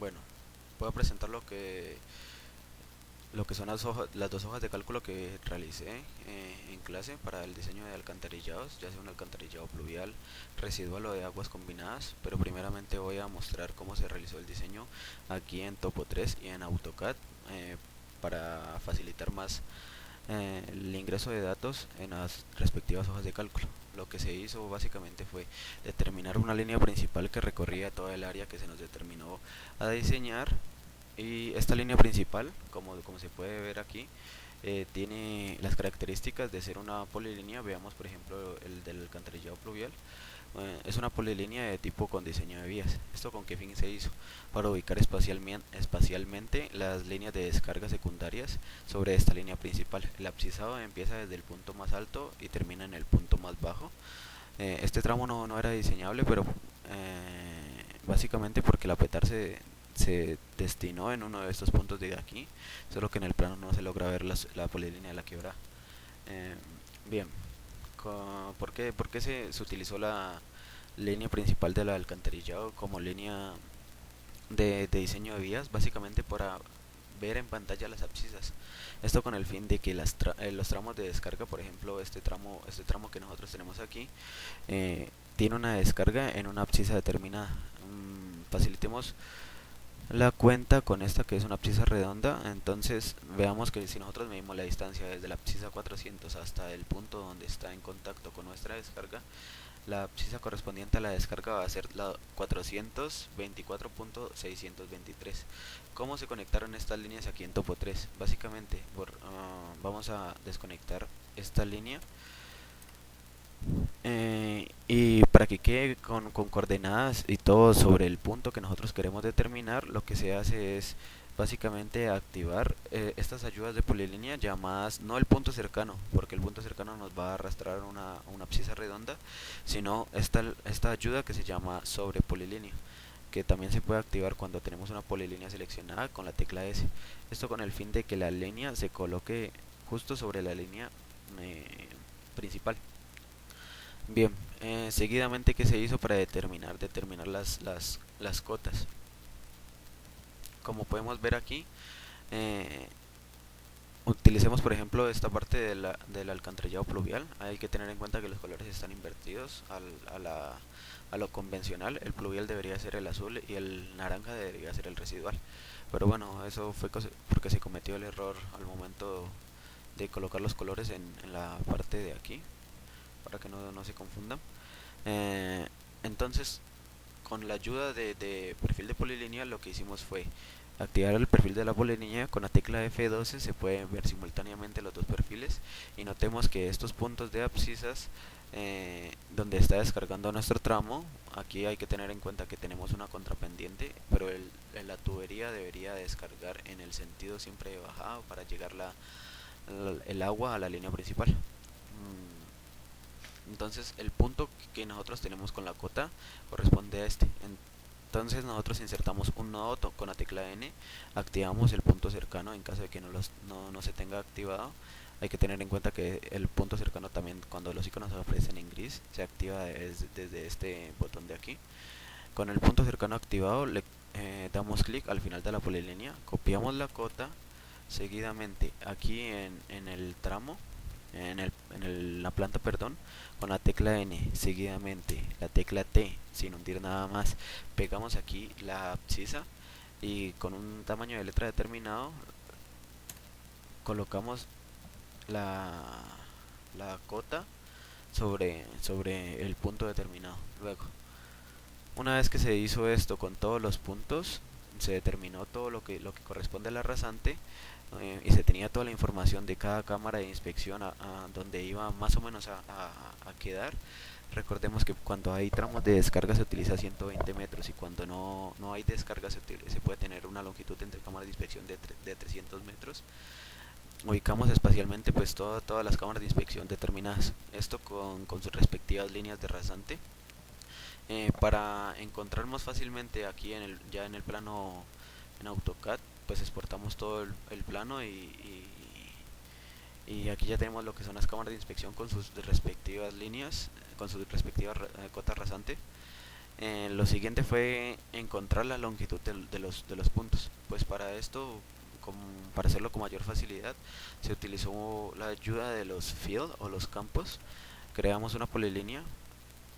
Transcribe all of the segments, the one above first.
Bueno, voy a presentar lo que son las dos hojas de cálculo que realicé en clase para el diseño de alcantarillados, ya sea un alcantarillado pluvial, residual o de aguas combinadas, pero primeramente voy a mostrar cómo se realizó el diseño aquí en Topo 3 y en AutoCAD para facilitar más el ingreso de datos en las respectivas hojas de cálculo. Lo que se hizo básicamente fue determinar una línea principal que recorría toda el área que se nos determinó a diseñar, y esta línea principal, como se puede ver aquí, tiene las características de ser una polilínea. Veamos por ejemplo el del alcantarillado pluvial. Es una polilínea de tipo con diseño de vías. ¿Esto con qué fin se hizo? Para ubicar espacialmente las líneas de descarga secundarias sobre esta línea principal. El abscisado empieza desde el punto más alto y termina en el punto más bajo. Este tramo no era diseñable, pero básicamente porque la petar se destinó en uno de estos puntos de aquí, solo que en el plano no se logra ver la polilínea de la quebrada. Eh, Bien, ¿por qué se utilizó la línea principal del alcantarillado como línea de diseño de vías? Básicamente para ver en pantalla las abscisas. Esto con el fin de que los tramos de descarga, por ejemplo este tramo que nosotros tenemos aquí, tiene una descarga en una abscisa determinada. Facilitemos la cuenta con esta que es una abscisa redonda. Entonces veamos que si nosotros medimos la distancia desde la abscisa 400 hasta el punto donde está en contacto con nuestra descarga, la abscisa correspondiente a la descarga va a ser la 424.623. ¿Cómo se conectaron estas líneas aquí en Topo 3? Básicamente vamos a desconectar esta línea, y para que quede con coordenadas y todo sobre el punto que nosotros queremos determinar, lo que se hace es básicamente activar estas ayudas de polilínea llamadas, no el punto cercano, porque el punto cercano nos va a arrastrar una abscisa redonda, sino esta ayuda que se llama sobre polilínea, que también se puede activar cuando tenemos una polilínea seleccionada con la tecla S. Esto con el fin de que la línea se coloque justo sobre la línea principal. Bien, seguidamente, ¿qué se hizo para determinar las cotas? Como podemos ver aquí, eh, utilicemos por ejemplo esta parte del alcantarillado pluvial. Hay que tener en cuenta que los colores están invertidos a lo convencional. El pluvial debería ser el azul y el naranja debería ser el residual. Pero bueno, eso fue porque se cometió el error al momento de colocar los colores en la parte de aquí, para que no se confundan. Eh, entonces, con la ayuda de perfil de polilínea, lo que hicimos fue activar el perfil de la polilínea. Con la tecla F12 se pueden ver simultáneamente los dos perfiles, y notemos que estos puntos de abscisas, donde está descargando nuestro tramo, aquí hay que tener en cuenta que tenemos una contrapendiente, pero la tubería debería descargar en el sentido siempre de bajada para llegar el agua a la línea principal. Entonces el punto que nosotros tenemos con la cota corresponde a este. Entonces nosotros insertamos un nodo con la tecla N, activamos el punto cercano en caso de que no se tenga activado. Hay que tener en cuenta que el punto cercano también, cuando los iconos aparecen en gris, se activa desde este botón de aquí. Con el punto cercano activado le damos clic al final de la polilínea, copiamos la cota. Seguidamente aquí en el tramo, la planta, perdón, con la tecla N, seguidamente la tecla T, sin hundir nada más, pegamos aquí la abscisa, y con un tamaño de letra determinado colocamos la, la cota sobre el punto determinado. Luego, una vez que se hizo esto con todos los puntos, se determinó todo lo que corresponde a la rasante, y se tenía toda la información de cada cámara de inspección a donde iba más o menos a quedar. Recordemos que cuando hay tramos de descarga se utiliza 120 metros, y cuando no hay descarga se puede tener una longitud entre cámaras de inspección de 300 metros. Ubicamos espacialmente pues todas las cámaras de inspección determinadas, esto con sus respectivas líneas de rasante. Para encontrar más fácilmente aquí ya en el plano en AutoCAD, pues exportamos todo el plano, y aquí ya tenemos lo que son las cámaras de inspección con sus respectivas líneas, con su respectiva cota rasante. Lo siguiente fue encontrar la longitud de los puntos. Pues para esto, para hacerlo con mayor facilidad, se utilizó la ayuda de los field o los campos. Creamos una polilínea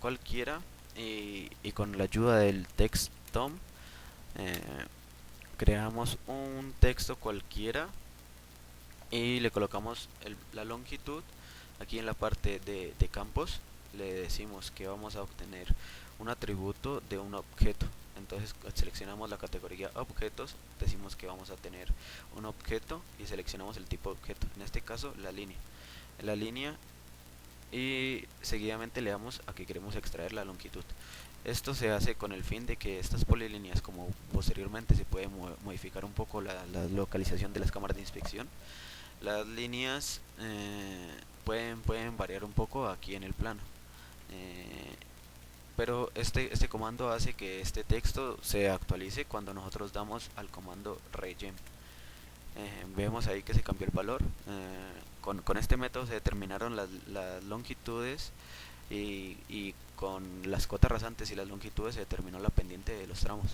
cualquiera y con la ayuda del text tom eh, creamos un texto cualquiera y le colocamos la longitud. Aquí en la parte de campos le decimos que vamos a obtener un atributo de un objeto. Entonces seleccionamos la categoría objetos, decimos que vamos a tener un objeto y seleccionamos el tipo de objeto, en este caso la línea, y seguidamente le damos a que queremos extraer la longitud. Esto se hace con el fin de que estas polilíneas, como posteriormente se puede modificar un poco la localización de las cámaras de inspección, las líneas pueden variar un poco aquí en el plano. Eh, pero este comando hace que este texto se actualice cuando nosotros damos al comando regen. Vemos ahí que se cambió el valor. Con este método se determinaron las longitudes y con las cotas rasantes y las longitudes se determinó la pendiente de los tramos.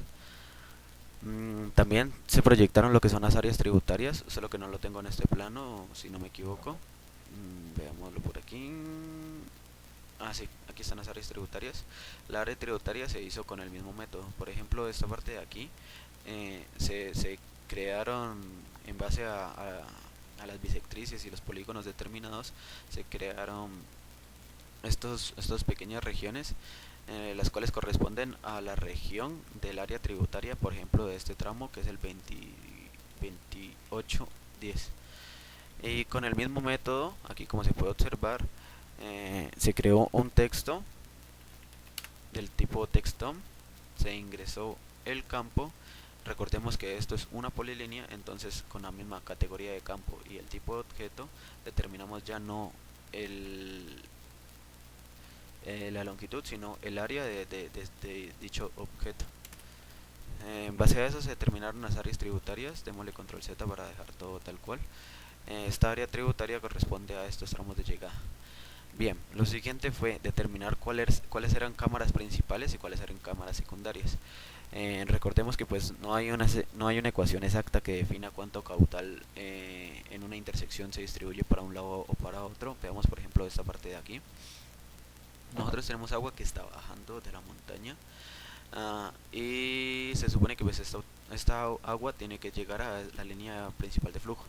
También se proyectaron lo que son las áreas tributarias, solo que no lo tengo en este plano, si no me equivoco. Veámoslo por aquí. Ah, sí, aquí están las áreas tributarias. La área tributaria se hizo con el mismo método. Por ejemplo, esta parte de aquí se crearon en base a las bisectrices y los polígonos determinados. Se crearon estos pequeñas regiones, las cuales corresponden a la región del área tributaria, por ejemplo, de este tramo, que es el 2810. Y con el mismo método, aquí como se puede observar, se creó un texto del tipo textDOM, se ingresó el campo. Recordemos que esto es una polilínea, entonces con la misma categoría de campo y el tipo de objeto determinamos ya no la longitud, sino el área de dicho objeto. En base a eso se determinaron las áreas tributarias. Démosle control Z para dejar todo tal cual. Esta área tributaria corresponde a estos tramos de llegada. Bien, lo siguiente fue determinar cuáles eran cámaras principales y cuáles eran cámaras secundarias. Recordemos que pues no hay una ecuación exacta que defina cuánto caudal en una intersección se distribuye para un lado o para otro. Veamos por ejemplo esta parte de aquí. Nosotros tenemos agua que está bajando de la montaña, y se supone que pues esta agua tiene que llegar a la línea principal de flujo,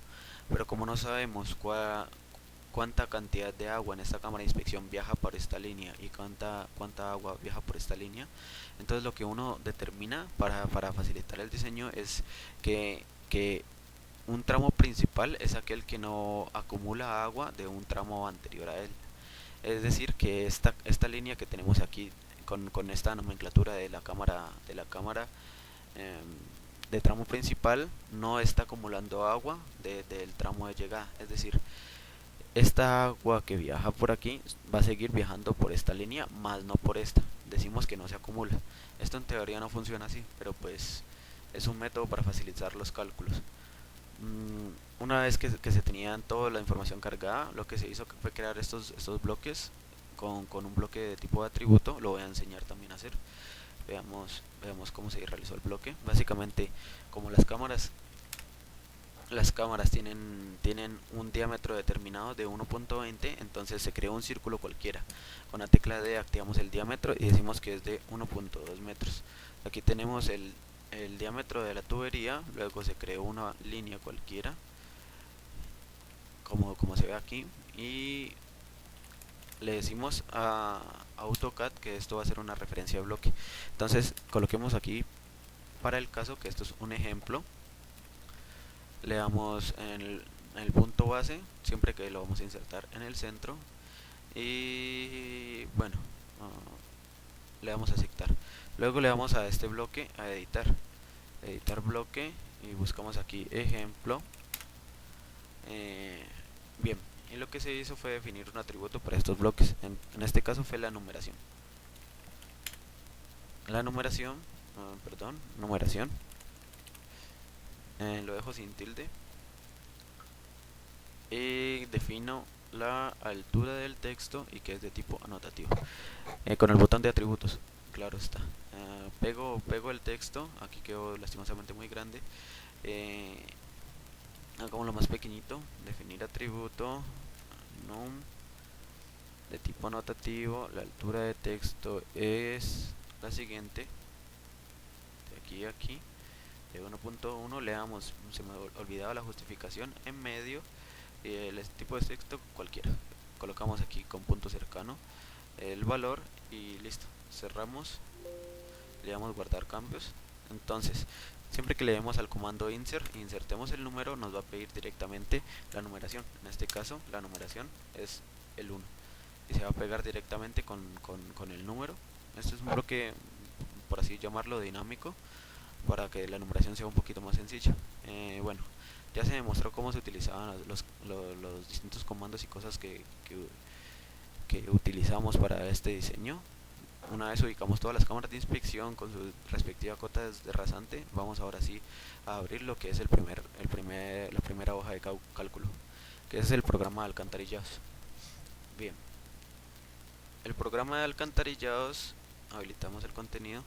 pero como no sabemos cuánta cantidad de agua en esta cámara de inspección viaja por esta línea y cuánta agua viaja por esta línea, entonces lo que uno determina para facilitar el diseño es que un tramo principal es aquel que no acumula agua de un tramo anterior a él. Es decir, que esta línea que tenemos aquí con esta nomenclatura de la cámara eh, de tramo principal no está acumulando agua del tramo de llegada. Es decir, esta agua que viaja por aquí va a seguir viajando por esta línea, más no por esta. Decimos que no se acumula. Esto en teoría no funciona así, pero pues es un método para facilitar los cálculos. Una vez que se tenían toda la información cargada, lo que se hizo fue crear estos bloques con un bloque de tipo de atributo. Lo voy a enseñar también a hacer. Veamos cómo se realizó el bloque. Básicamente, como las cámaras tienen un diámetro determinado de 1.20, entonces se creó un círculo cualquiera. Con la tecla D activamos el diámetro y decimos que es de 1.2 metros. Aquí tenemos el diámetro de la tubería, luego se creó una línea cualquiera, como se ve aquí, y le decimos a AutoCAD que esto va a ser una referencia de bloque. Entonces coloquemos aquí, para el caso que esto es un ejemplo, le damos en el punto base, siempre que lo vamos a insertar en el centro, y bueno, le damos a aceptar. Luego le damos a este bloque a editar bloque, y buscamos aquí ejemplo. Bien, y lo que se hizo fue definir un atributo para estos bloques. En este caso fue la numeración. Numeración, lo dejo sin tilde, y defino la altura del texto y que es de tipo anotativo, con el botón de atributos. claro está. Pego el texto, aquí quedó lastimosamente muy grande. Eh, Hagámoslo más pequeñito, definir atributo num de tipo notativo, la altura de texto es la siguiente, de aquí a aquí, de 1.1 le damos, se me olvidaba la justificación, en medio, y el tipo de texto cualquiera, colocamos aquí con punto cercano el valor y listo, cerramos, le damos guardar cambios. Entonces siempre que le demos al comando insert, insertemos el número, nos va a pedir directamente la numeración. En este caso la numeración es el 1 y se va a pegar directamente con el número. Este es un bloque, por así llamarlo, dinámico, para que la numeración sea un poquito más sencilla. Bueno, ya se demostró cómo se utilizaban los distintos comandos y cosas que utilizamos para este diseño. Una vez ubicamos todas las cámaras de inspección con su respectiva cota de rasante, vamos ahora sí a abrir lo que es la primera hoja de cálculo, que es el programa de alcantarillados. Bien, el programa de alcantarillados, habilitamos el contenido,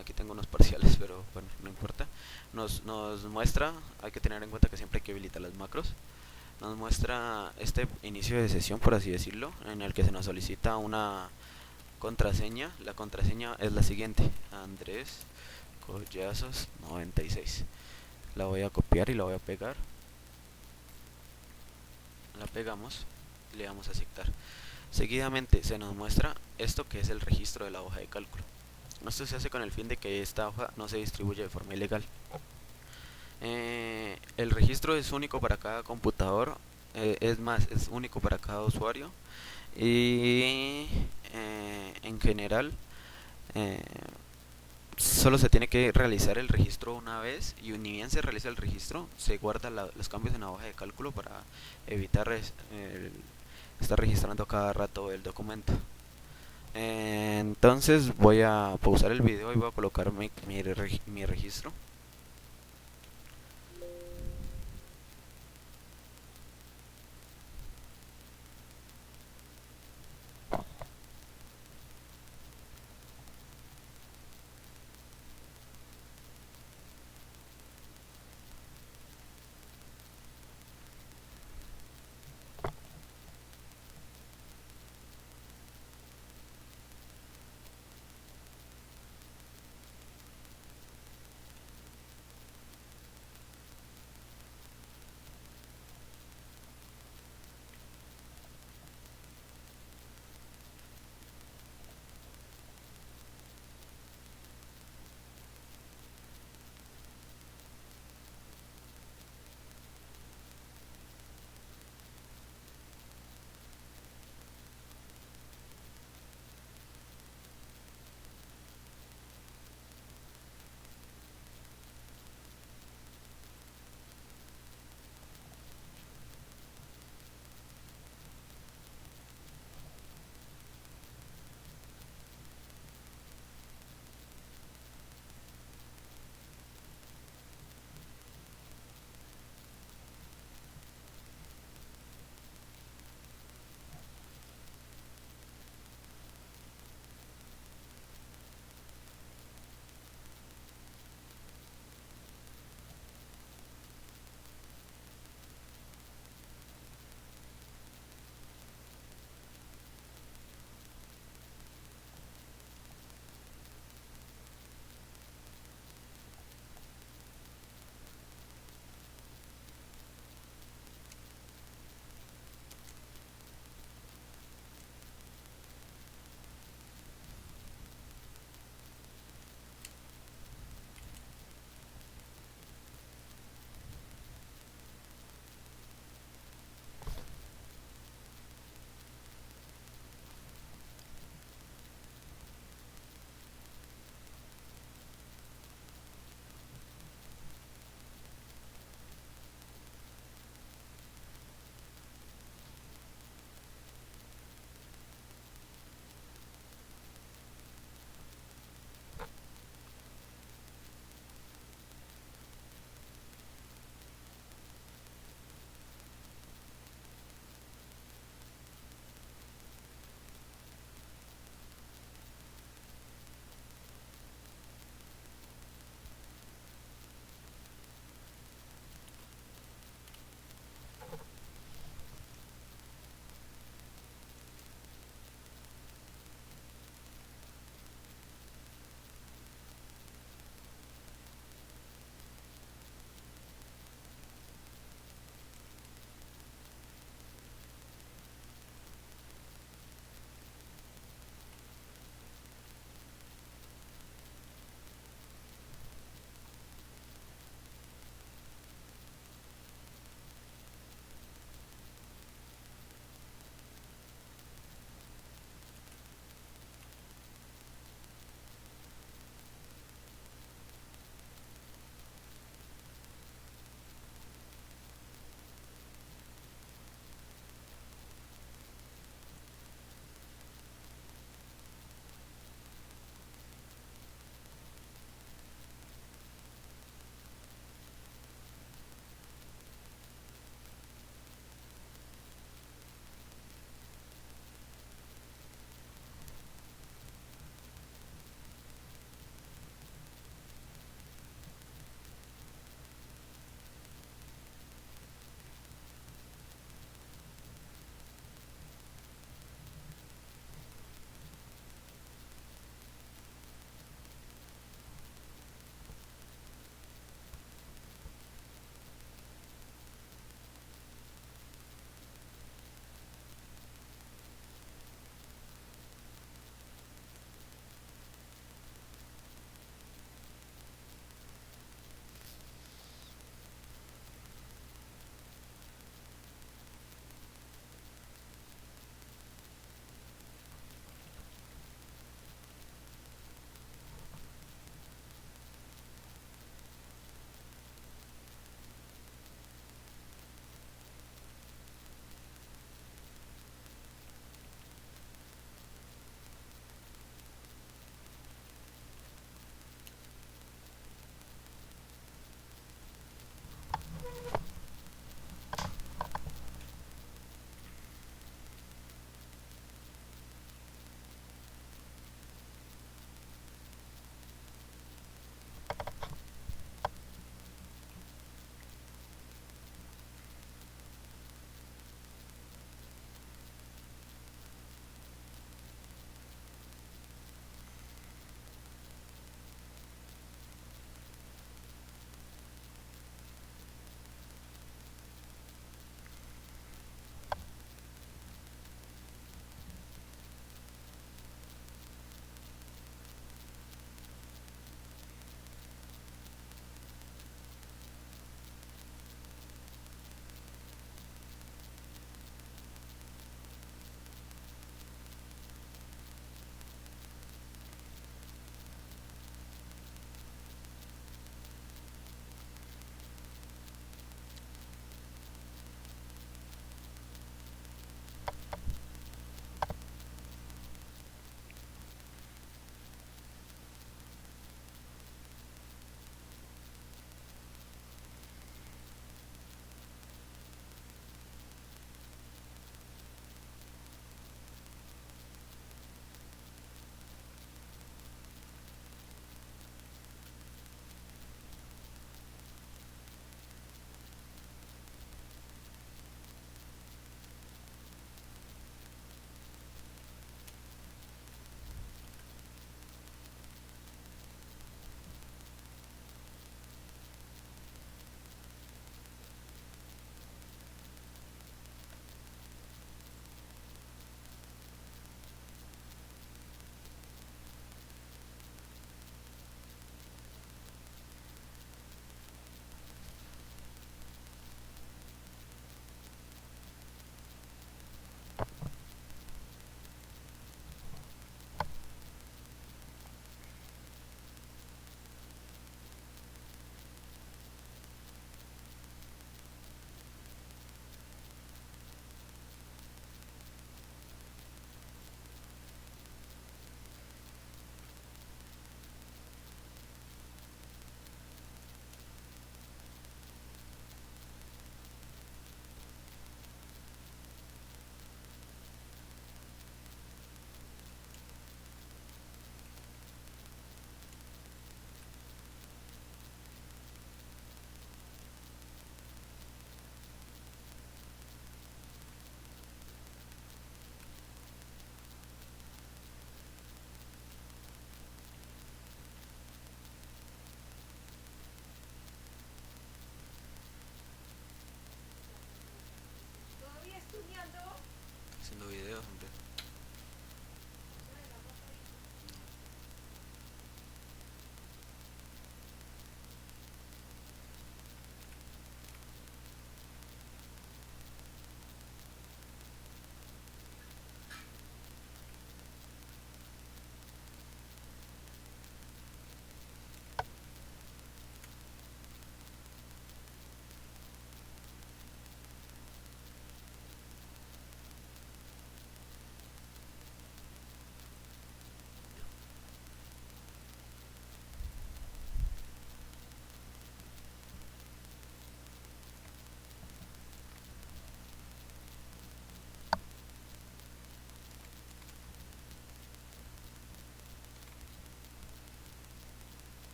aquí tengo unos parciales, pero bueno, no importa. Nos muestra, hay que tener en cuenta que siempre hay que habilitar las macros. Nos muestra este inicio de sesión, por así decirlo, en el que se nos solicita una contraseña. La contraseña es la siguiente: Andrés Collazos 96. La voy a copiar y la voy a pegar. La pegamos y le damos a aceptar. Seguidamente se nos muestra esto, que es el registro de la hoja de cálculo. Esto se hace con el fin de que esta hoja no se distribuya de forma ilegal. El registro es único para cada computador, es más, es único para cada usuario, y en general eh, solo se tiene que realizar el registro una vez, y ni bien se realiza el registro se guarda los cambios en la hoja de cálculo para evitar estar registrando cada rato el documento. Entonces voy a pausar el video y voy a colocar mi registro.